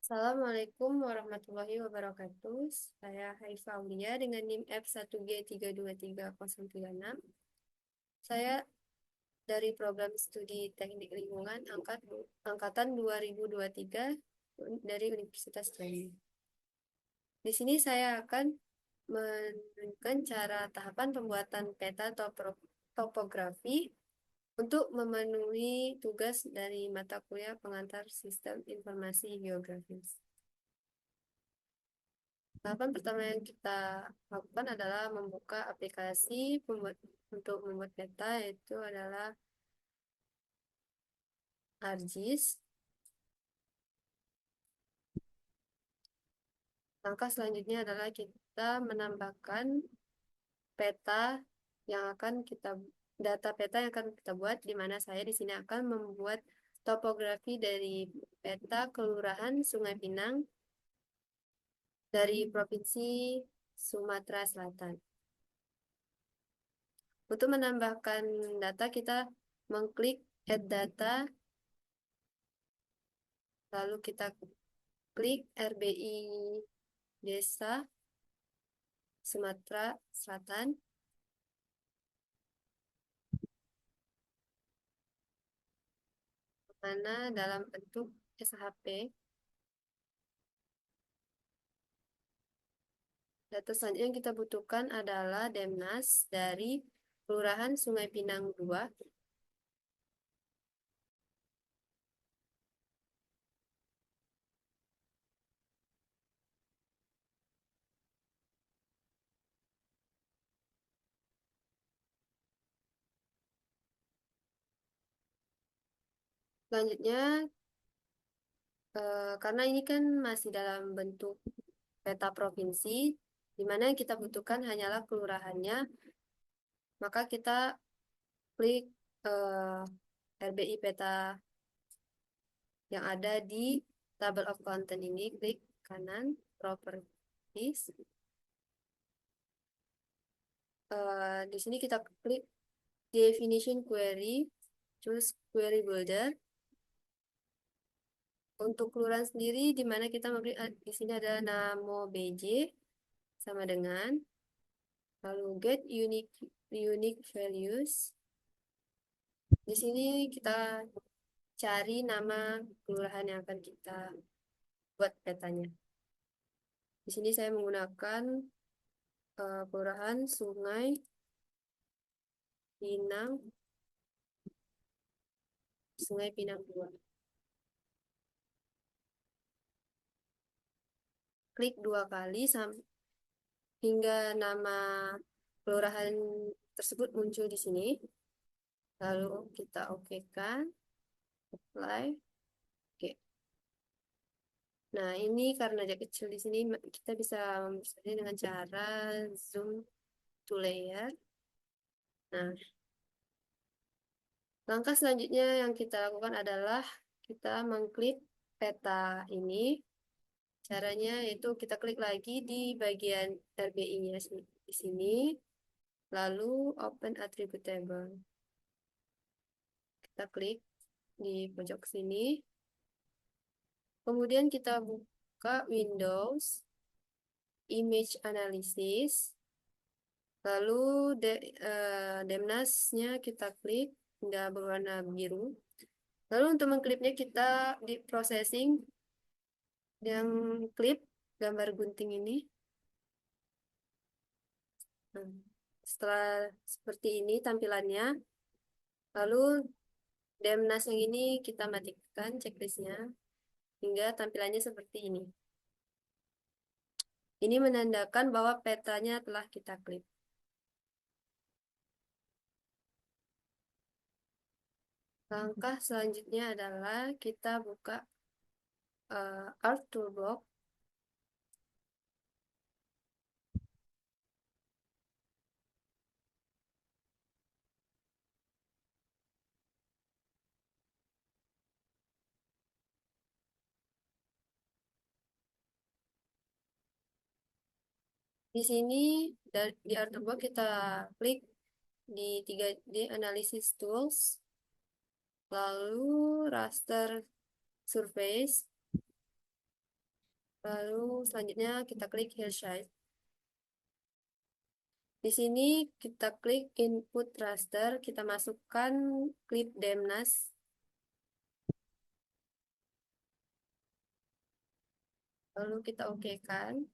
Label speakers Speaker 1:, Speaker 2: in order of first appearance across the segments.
Speaker 1: Assalamualaikum warahmatullahi wabarakatuh. Saya Haifa Aulia dengan NIM F1G3230036. Saya dari program studi Teknik Lingkungan angkatan 2023 dari Universitas Jambi. Di sini saya akan menunjukkan cara tahapan pembuatan peta topografi untuk memenuhi tugas dari mata kuliah pengantar Sistem Informasi Geografis. Tahapan pertama yang kita lakukan adalah membuka aplikasi untuk membuat peta, yaitu adalah ArcGIS. Langkah selanjutnya adalah kita menambahkan peta yang akan kita data peta yang akan kita buat, di mana saya di sini akan membuat topografi dari peta Kelurahan Sungai Pinang dari Provinsi Sumatera Selatan. Untuk menambahkan data, kita mengklik Add Data, lalu kita klik RBI Desa Sumatera Selatan, mana dalam bentuk SHP. Data selanjutnya yang kita butuhkan adalah Demnas dari Kelurahan Sungai Pinang 2. Selanjutnya, karena ini kan masih dalam bentuk peta provinsi, di mana yang kita butuhkan hanyalah kelurahannya, maka kita klik RBI peta yang ada di table of content ini, klik kanan, properties. Di sini kita klik definition query, choose query builder. Untuk kelurahan sendiri, di mana kita memberi di sini ada namo BJ sama dengan, lalu get unique values. Di sini kita cari nama kelurahan yang akan kita buat petanya. Di sini saya menggunakan kelurahan Sungai Pinang, Sungai Pinang 2. Klik 2 kali hingga nama kelurahan tersebut muncul di sini. Lalu kita oke-kan, apply. Oke. Nah, ini karena dia kecil di sini, kita bisa membesarnya dengan cara zoom to layer. Nah, langkah selanjutnya yang kita lakukan adalah kita mengklik peta ini. Caranya yaitu kita klik lagi di bagian RBI-nya di sini, lalu Open Attribute Table. Kita klik di pojok sini. Kemudian kita buka Windows, Image Analysis, lalu Demnas-nya kita klik hingga berwarna biru. Lalu untuk mengklipnya kita di processing yang klip gambar gunting ini. Nah, setelah seperti ini tampilannya, lalu Demnas yang ini kita matikan checklistnya hingga tampilannya seperti ini. Ini menandakan bahwa petanya telah kita klik. Langkah selanjutnya adalah kita buka Art Toolbox. Di sini di Art Toolbox kita klik di Analysis Tools, lalu Raster Surface. Lalu selanjutnya kita klik Hillside. Di sini kita klik input raster, kita masukkan klip Demnas. Lalu kita okekan.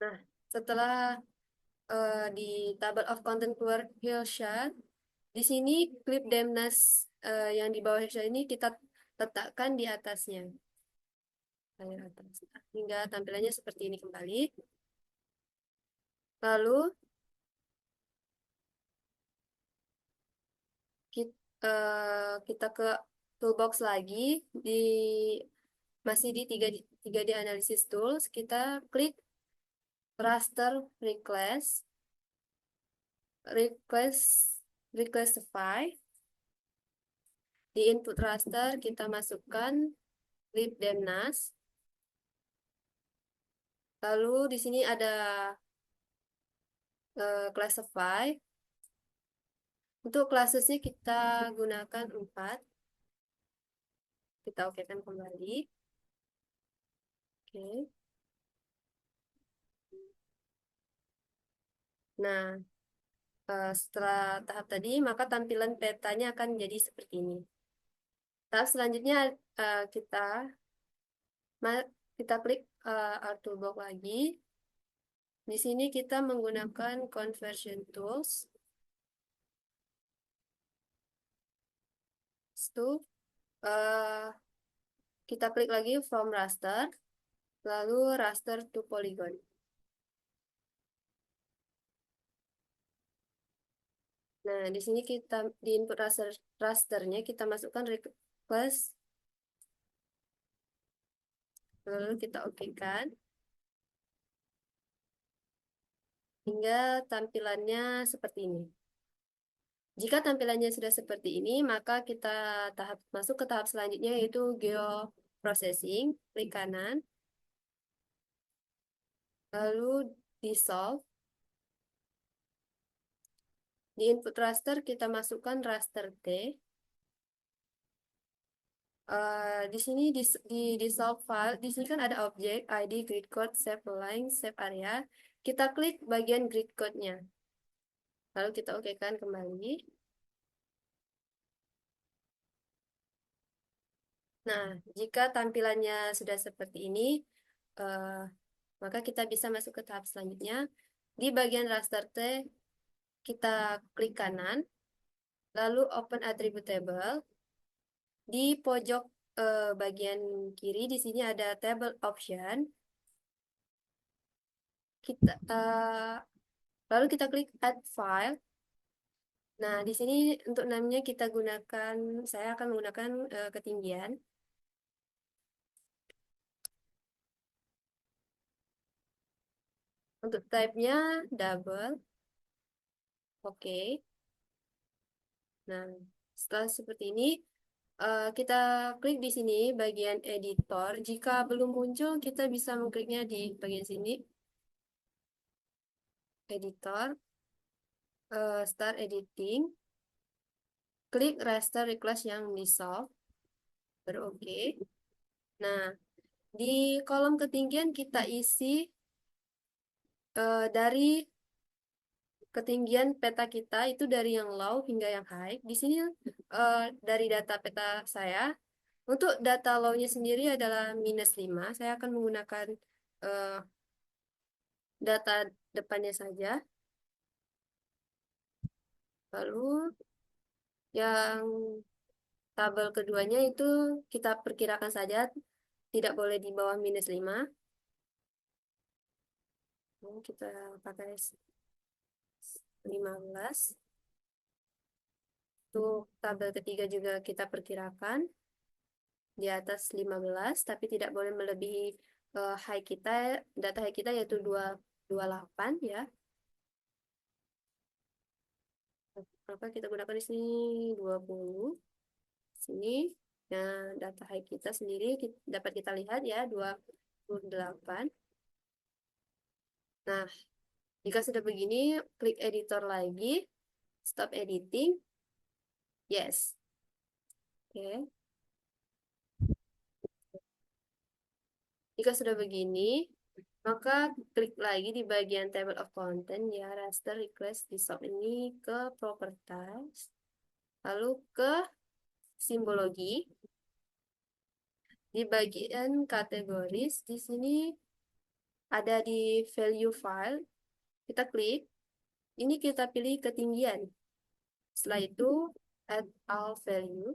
Speaker 1: Nah, setelah di table of content keluar Hillshot, di sini klip Demnas yang di bawah Hillshot ini kita letakkan di atasnya. Layar atas. Hingga tampilannya seperti ini kembali. Lalu kita ke toolbox lagi, di masih di 3D Analysis Tools, kita klik Raster Request, request Requestify. Di input raster kita masukkan klip Demnas. Lalu di sini ada classify. Untuk classesnya kita gunakan 4. Kita okekan kembali. Oke. Nah, setelah tahap tadi, maka tampilan petanya akan jadi seperti ini. Tahap selanjutnya kita kita klik Art Toolbox lagi. Di sini kita menggunakan Conversion Tools. Itu kita klik lagi From Raster, lalu Raster to Polygon. Nah, di sini kita di input rasternya kita masukkan request, lalu kita okekan hingga tampilannya seperti ini. Jika tampilannya sudah seperti ini, maka kita masuk ke tahap selanjutnya, yaitu geoprocessing. Klik kanan, lalu dissolve. Di input raster kita masukkan raster T. Di sini di dissolve file, di sini kan ada objek, ID, grid code, save line, save area. Kita klik bagian grid code-nya. Lalu kita okekan kembali. Nah, jika tampilannya sudah seperti ini, eh, maka kita bisa masuk ke tahap selanjutnya. Di bagian raster T, kita klik kanan, lalu open attribute table. Di pojok bagian kiri, di sini ada table option. Lalu kita klik add file. Nah, di sini untuk namanya kita gunakan, saya akan menggunakan ketinggian. Untuk type-nya double. Oke. Nah, setelah seperti ini, kita klik di sini bagian editor. Jika belum muncul, kita bisa mengkliknya di bagian sini. Editor, start editing. Klik raster request yang dissolve. Baru oke. Nah, di kolom ketinggian kita isi dari ketinggian peta kita itu dari yang low hingga yang high. Di sini dari data peta saya, untuk data low-nya sendiri adalah -5. Saya akan menggunakan eh, data depannya saja. Lalu yang tabel keduanya itu kita perkirakan saja, tidak boleh di bawah -5. Kita pakai 15. Untuk tabel ketiga juga kita perkirakan di atas 15, tapi tidak boleh melebihi high kita, data high kita yaitu 228 ya. Maka kita gunakan di sini 20. Sini Nah, data high kita sendiri dapat kita lihat ya 28. Nah, jika sudah begini, klik editor lagi, stop editing, yes. Oke. Jika sudah begini, maka klik lagi di bagian table of content ya, raster request di shop ini ke properties, lalu ke simbologi. Di bagian kategoris, di sini ada di value file, kita klik, ini kita pilih ketinggian. Setelah itu, add all value.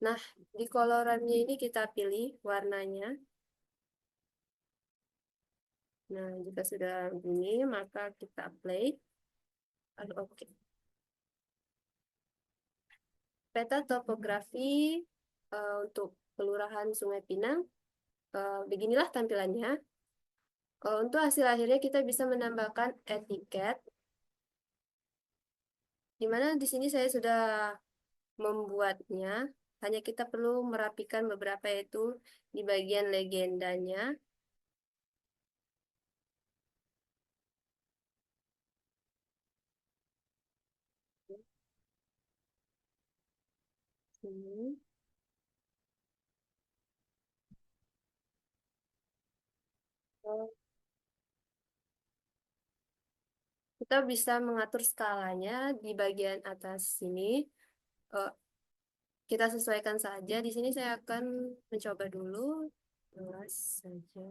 Speaker 1: Nah, di kolorannya ini kita pilih warnanya. Nah, jika sudah begini, maka kita apply. Lalu oke. Peta topografi untuk Kelurahan Sungai Pinang. Beginilah tampilannya. Untuk hasil akhirnya kita bisa menambahkan etiket, di mana di sini saya sudah membuatnya. Hanya kita perlu merapikan beberapa, yaitu di bagian legendanya. Sini. Kita bisa mengatur skalanya di bagian atas sini. Eh, Kita sesuaikan saja. Di sini saya akan mencoba dulu. 11 saja.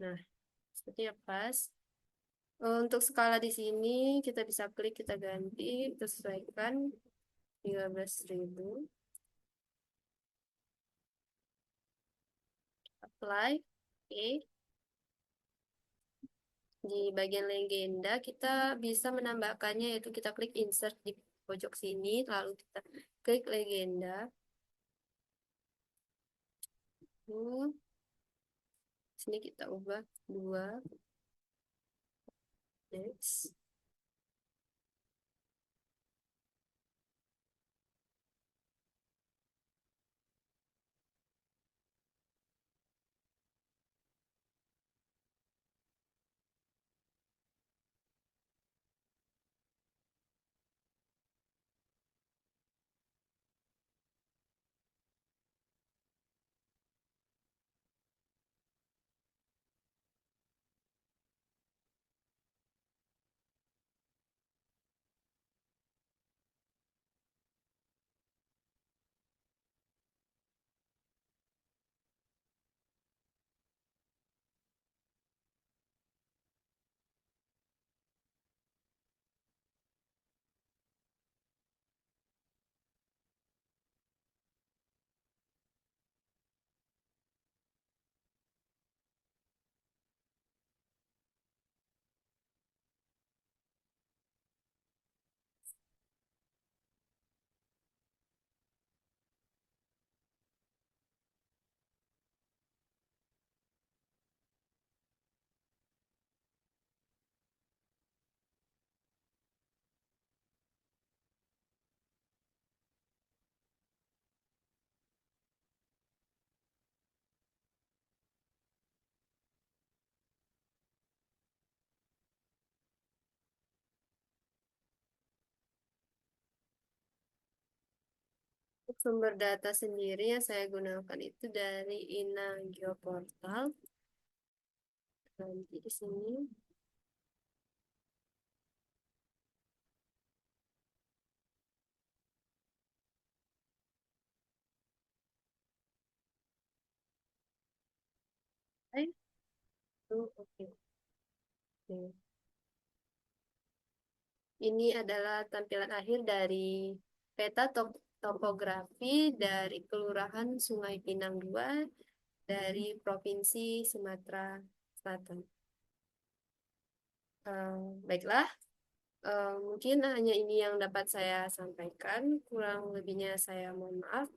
Speaker 1: Nah, sepertinya pas. Untuk skala di sini kita bisa klik, kita ganti, kita sesuaikan 13.000. Apply. Oke. Di bagian legenda kita bisa menambahkannya, yaitu kita klik insert di pojok sini, lalu kita klik legenda. Sini kita ubah 2. Next. Untuk sumber data sendiri yang saya gunakan itu dari Ina Geoportal. Nanti di sini. Oke. Oke. Ini adalah tampilan akhir dari peta topografi dari Kelurahan Sungai Pinang 2 dari Provinsi Sumatera Selatan. Eh, Baiklah, mungkin hanya ini yang dapat saya sampaikan. Kurang lebihnya saya mohon maaf.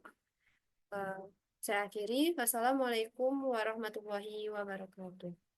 Speaker 1: Eh, saya akhiri. Wassalamualaikum warahmatullahi wabarakatuh.